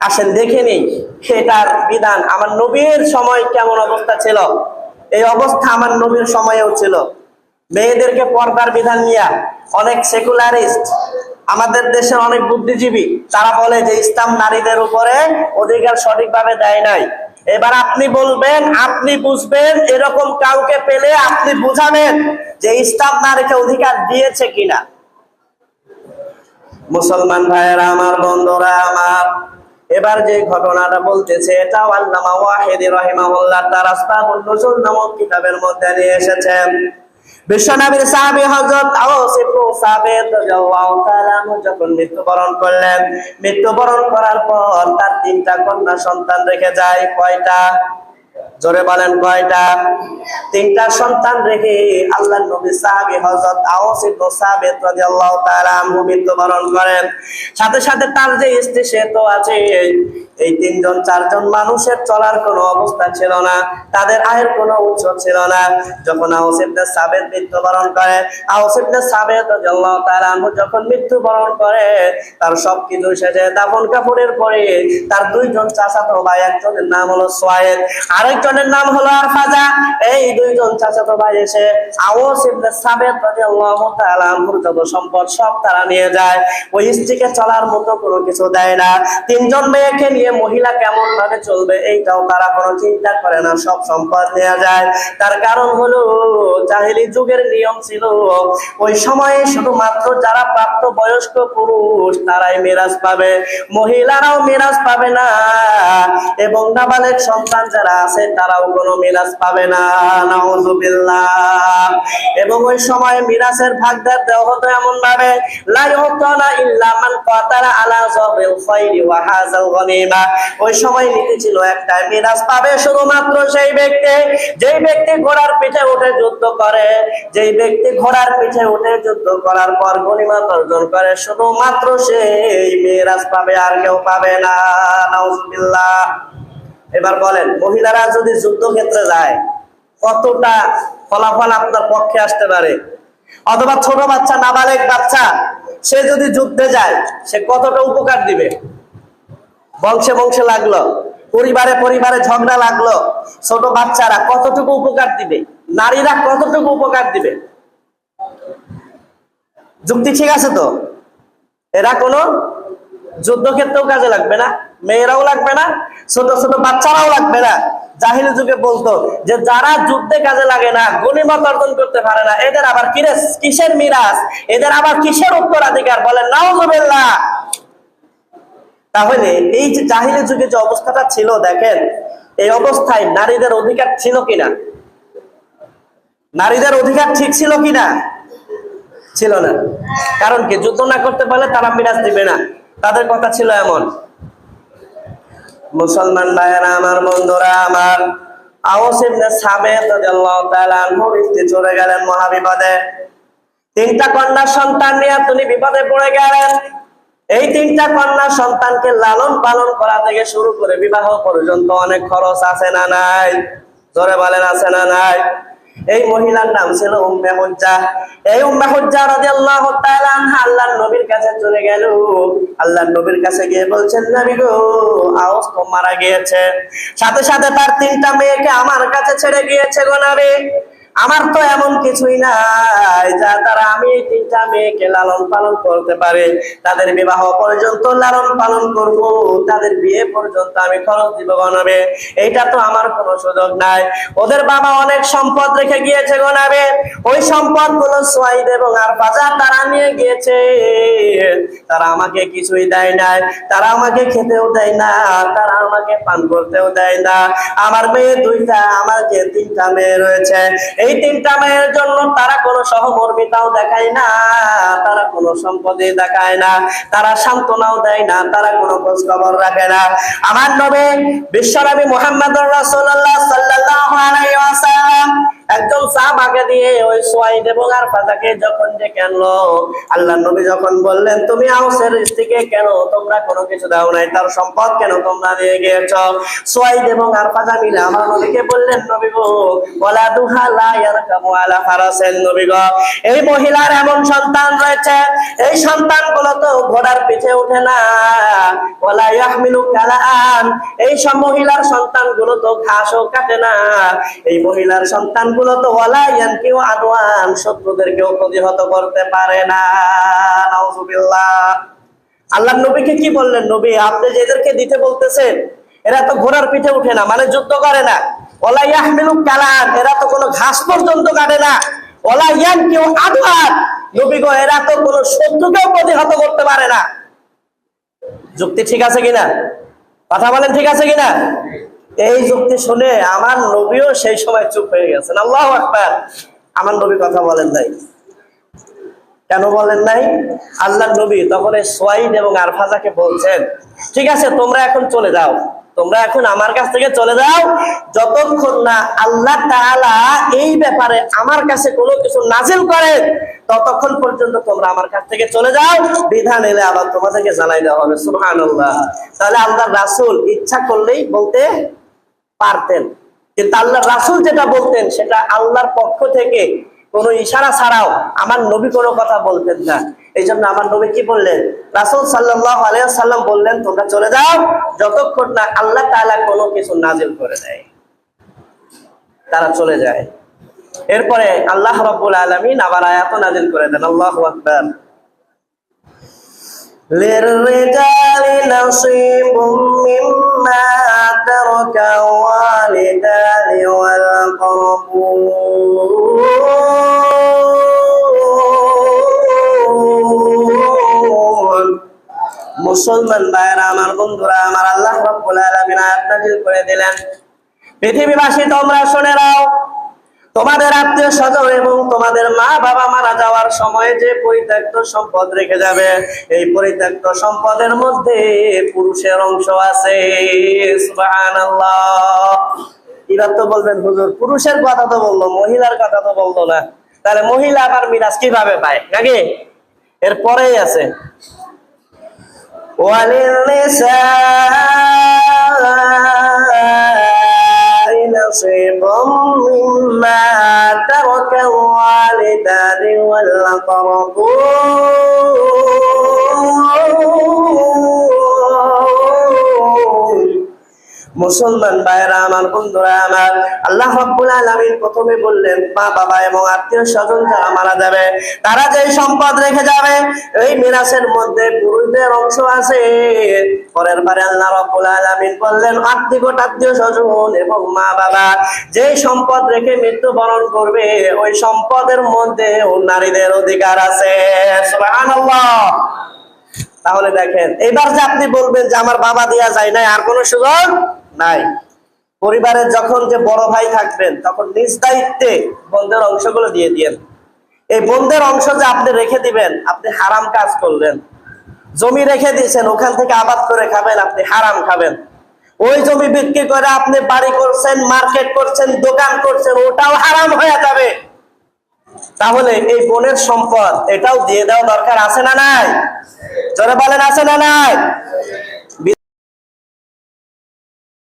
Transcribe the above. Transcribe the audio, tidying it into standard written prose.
আসেন দেখে নেই সেটার বিধান আমার নবীর সময় কেমন অবস্থা ছিল। এই অবস্থা আমার নবীর সময়েও ছিল। মেয়েদেরকে পর্দার বিধান নিয়ে অনেক সেকুলারিস্ট, আমাদের দেশের অনেক বুদ্ধিজীবী, তারা বলে যে ইসলাম নারীদের উপরে অধিকার সঠিকভাবে দেয় নাই। এবার আপনি বলবেন, আপনি বুঝবেন, এরকম কাউকে পেলে আপনি বুঝাবেন যে ইসলাম নারীকে অধিকার দিয়েছে কিনা। মুসলমান ভাইয়েরা আমার, বন্ধুরা আমার, এবার যে ঘটনাটা বলতেছে এটাও আল্লামা ওয়াহিদি রাহিমাহুল্লাহ তার আসবাবুন নুজুল নামক কিতাবের মধ্যে নিয়ে এসেছেন। বিশ্বনবীর সাহাবী হযরত আওস ইবনে সাবিত রাদিয়াল্লাহু তাআলা আনহু যখন মৃত্যুবরণ করলেন, মৃত্যুবরণ করার পর তার 3টা কন্যা সন্তান রেখে যায়। কয়টা? জোরে বলেন কয়টা? 3টা সন্তান রেখে আল্লাহর নবী সাহাবী হযরত আওস ইবনে সাবিত রাদিয়াল্লাহু তাআলা আনহু মৃত্যুবরণ করেন। সাথে সাথে তার যে স্ত্রী সে তো আছে। এই 3জন 4জন মানুষের চলার কোনো অবস্থা ছিল না, তাদের আয়ের কোনো উৎস ছিল না। যখন আওস ইবনে সাবিত মৃত্যুবরণ করে, আওস ইবনে সাবিত রাদিয়াল্লাহু তাআলা আনহু যখন মৃত্যুবরণ করে, তার সবকিছু শেষে দাফন কাফনের পরে তার 2জন চাচাতো ভাই, একজনের নাম হলো সুয়াইদ, আরেকজনের নাম হলো আরফাজা। এই 2জন চাচাতো ভাই এসে আওস ইবনে সাবিত রাদিয়াল্লাহু তাআলা আনহুর যত সম্পদ সব তারা নিয়ে যায়। ওই স্ত্রীকে চলার মতো কোনো কিছু দেয় না। 3জন মেয়েকে নিয়ে মহিলা কেমন ভাবে চলবে এইটাও তারা কোনো চিন্তা করে না, সব সম্পদ নিয়ে যায়। তার কারণ হলো জাহেলি যুগের নিয়ম ছিল, ওই সময়ে শুধুমাত্র যারা প্রাপ্ত বয়স্ক পুরুষ তারাই মিরাজ পাবে, মহিলারাও মিরাজ পাবে না, এবং নাবালেগ সন্তান যারা আছে তারাও কোনো মিরাজ পাবে না। নাউযুবিল্লাহ। এবং ওই সময় মিরাজের ভাগদার দেওয়া হতো এমন ভাবে, লা ইউতানা ইল্লা মান কাতালা আলা যাবিল খায়রি ওয়া হাযাল গনিমা। ওই সময় নীতি ছিল একটাই, মিরাজ পাবে শুধুমাত্র সেই ব্যক্তি যেই ব্যক্তি ঘোড়ার পিঠে উঠে যুদ্ধ করে, যেই ব্যক্তি ঘোড়ার পিঠে উঠে যুদ্ধ করার পর গনিমত অর্জন করে, শুধুমাত্র সেই মিরাজ পাবে, আর কেউ পাবে না। নাউযুবিল্লাহ। এবার বলেন, মহিলারা যদি যুদ্ধক্ষেত্রে যায় কতটা ফলাফল আপনার পক্ষে আসতে পারে? অথবা ছোট বাচ্চা, নাবালেগ বাচ্চা, সে যদি যুদ্ধে যায় সে কতটা উপকার দিবে? বংশে বংশে লাগলো, পরিবারে পরিবারে ঝগড়া লাগলো, ছোট বাচ্চারা কতটুকু উপকার দিবে, নারীরা কতটুকু উপকার দিবে? যুক্তি ঠিক আছে তো? এরা কোনো যুদ্ধক্ষেত্রেও কাজে লাগবে না, মেয়েরাও লাগবে না, ছোট ছোট বাচ্চারাও লাগবে না। জাহিলি যুগে বলতো যে যারা যুদ্ধে কাজে লাগে না, গনিমত অর্জন করতে পারে না, এদের আবার কিসের মিরাজ, এদের আবার কিসের উত্তরাধিকার? বলেন নাউযুবিল্লাহ। তাহলে এই যে জাহিলি যুগে যে অবস্থাটা ছিল, দেখেন এই অবস্থায় নারীদের অধিকার ছিল কিনা? নারীদের অধিকার ঠিক ছিল কিনা? ছিল না। কারণ কি? যুদ্ধ না করতে পারলে তারা মিরাজ দিবে না, তাদের কথা ছিল এমন। মুসলমান ভাইয়েরা আমার, বন্ধুরা আমার, আওস ইবনে সাবিত রাদিয়াল্লাহু তাআলা আনহু চলে গেলেন মহাবিপদে। 3টা কন্যা সন্তান নিয়ে তিনি বিপদে পড়ে গেলেন। এই 3টা কন্যা সন্তানকে লালন পালন করা থেকে শুরু করে বিবাহ পর্যন্ত অনেক খরচ আছে না নাই? জোরে বলেন আছে না নাই? এই মহিলার নাম ছিল উম্মে হুজ্জা। এই উম্মে হুজ্জা রাদিয়াল্লাহু তাআলা আনহা আল্লাহর নবীর কাছে চলে গেল। আল্লাহর নবীর কাছে গিয়ে বলছেন, নবী গো, আওস তো মারা গিয়েছে, সাথে সাথে তার 3টা মেয়েকে আমার কাছে ছেড়ে গিয়েছে গো নবী। আমার তো এমন কিছুই নাই যা তারা আমি এই 3টা মেয়েকে লালন পালন করতে পারে, তাদের বিবাহ পর্যন্ত লালন পালন করব, তাদের বিয়ে পর্যন্ত আমি খরচ দিব গো নবী। এইটা তো আমার কোনো সুযোগ নাই। ওদের বাবা অনেক সম্পদ রেখে গিয়েছে গো নবী, ওই সম্পদ গুলো সুয়াইদ এবং আরফাজা তারা নিয়ে গিয়েছে। তারা আমাকে কিছুই দেয় নাই, তারা আমাকে খেতেও দেয় না, তারা আমাকে পান করতেও দেয় না। আমার মেয়ে 2টা, আমার যে 3টা মেয়ে রয়েছে, এই 3টা মেয়ের জন্য তারা কোনো সহমর্মিতাও দেখায় না, তারা কোনো সম্পদই দেখায় না, তারা সান্ত্বনাও দেয় না, তারা কোনো খোঁজ খবর রাখে না। আমার নবী বিশ্বনবী মুহাম্মদুর রাসূলুল্লাহ সাল্লাল্লাহু আলাইহি ওয়াসাল্লাম একজন সাহাবাকে দিয়ে ওই সুয়াইদ এবং আরফাজাকে যখন ডেকে আনলো, আল্লাহর নবী যখন বললেন তুমি আউসের স্ত্রীকে কেন তোমরা কোনো কিছু দাও নাই, তার সম্পদ কেন তোমরা নিয়ে গিয়েছো? সুয়াইদ এবং আরফাজা মিলে আমার নবীকে বললেন, নবী গো ওয়ালা দুহা লা ইয়ারকাবু আলা ফারাসিন, নবী গো এই মহিলার এমন সন্তান রয়েছে, এই সন্তানগুলো তো ঘোড়ার পিঠে ওঠে না, ওয়ালা ইয়াহমিলু কালাআন, এই সব মহিলার সন্তানগুলো তো ঘাসও কাটে না, এই মহিলার সন্তানগুলো তো ওয়ালা ইয়ানকিউ আদওয়ান, শত্রুদেরকেও প্রতিহত করতে পারে না। নাউজুবিল্লাহ। আল্লাহর নবীকে কি বললেন, নবী আপনি যেদেরকে দিতে বলতেছেন এরা তো ঘোড়ার পিঠে উঠে না, মানে যুদ্ধ করে না, ওয়ালা ইয়াহমিলু কালাআন, এরা তো কোনো ঘাস পর্যন্ত কাটে না, ওয়ালা ইয়ানকিউ আদওয়ান, নবী গো এরা তো কোনো শত্রুকেও প্রতিহত করতে পারে না। যুক্তি ঠিক আছে কিনা? কথা বলেন ঠিক আছে কিনা? এই যুক্তি শুনে আমার নবীও সেই সময় চুপ হয়ে গেছেন। আল্লাহু আকবার। আমার নবী কথা বলেন নাই। কেন বলেন নাই? আল্লাহর নবী তখন এই সুয়াইদ এবং আরফাজাকে বলছেন, ঠিক আছে তোমরা এখন চলে যাও, তোমরা এখন আমার কাছ থেকে চলে যাও, যতক্ষণ না আল্লাহ তাআলা এই ব্যাপারে আমার কাছে কোনো কিছু নাজিল করেন ততক্ষণ পর্যন্ত তোমরা আমার কাছ থেকে চলে যাও, বিধান এলে আবার তোমাদেরকে জানাই দেওয়া হবে। সুবহানাল্লাহ। তাহলে আল্লাহর রাসূল ইচ্ছা করলেই বলতে পারতেন, কিন্তু আল্লাহর রাসূল যেটা বলতেন সেটা আল্লাহর পক্ষ থেকে কোনো ইশারা ছাড়াও আমার নবী কোনো কথা বলতেন না। এই জন্য আমার নবী কি বললেন, রাসূল সাল্লাল্লাহু আলাইহি ওয়াসাল্লাম বললেন তোমরা চলে যাও যতক্ষণ না আল্লাহ তাআলা কোনো কিছু নাজিল করে দেয়। তারা চলে যায়। এরপরে আল্লাহ রাব্বুল আলামিন আবার আয়াত নাজিল করে দেন। আল্লাহু আকবার। লিররিজালি নাসিবুম মিম্মা তারাকা ওয়ালিদানি ওয়াল আকরাবুন। মুসলমান ভাইরা আমার, বন্ধুরা আমার, আল্লাহ রাব্বুল আলামিন আয়াত নাযিল করে দিলেন, পৃথিবীবাসী তোমরা শুনে নাও, তোমাদের আত্মীয় স্বজন এবং তোমাদের মা বাবা মারা যাওয়ার সময় যে পরিত্যক্ত সম্পদ রেখে যাবে, এই পরিত্যক্ত সম্পদের মধ্যে পুরুষের অংশ আছে। সুবহানাল্লাহ। এবার তো বলবেন হুজুর পুরুষের কথা তো বললো, মহিলার কথা তো বললো না, তাহলে মহিলা আবার মিরাজ কিভাবে পায় নাকি? এরপরেই আছে ওয়ালিনিসাই নাসিবুম মিম্মা তারাকা ওয়ালিদানি ওয়াল আকরাবুন। মুসলমান ভাইরা আমার, বন্ধুরা আমার, আল্লাহ রাব্বুল আলামিন প্রথমে বললেন মা বাবা এবং আত্মীয় স্বজন যারা মারা যাবে তারা যে সম্পদ রেখে যাবে এই মিরাসের মধ্যে পুরুষদের অংশ আছে। পরের বারে আল্লাহ রাব্বুল আলামিন বললেন আত্মীয় স্বজন এবং মা বাবা যে সম্পদ রেখে মৃত্যুবরণ করবে ওই সম্পদের মধ্যে নারীদের অধিকার আছে। সুবহানাল্লাহ। তাহলে দেখেন, এবার যে আপনি বলবেন যে আমার বাবা দেয়া যায় না, আর কোনো সুযোগ নাই। পরিবারের যখন যে বড় ভাই থাকবেন তখন নিজ দায়িত্বে বোনদের অংশগুলো দিয়ে দিয়েন। এই বোনদের অংশ যে আপনি রেখে দিবেন, আপনি হারাম কাজ করলেন। জমি রেখে দিয়েছেন, ওখান থেকে আবাদ করে খাবেন, আপনি হারাম খাবেন। ওই জমি বিক্রি করে আপনি বাড়ি করছেন, মার্কেট করছেন, দোকান করছেন, ওটাও হারাম হয়ে যাবে। তাহলে এই বোনের সম্পদ এটাও দিয়ে দেওয়া দরকার আছে না নাই? জোরে বলেন আছে না নাই?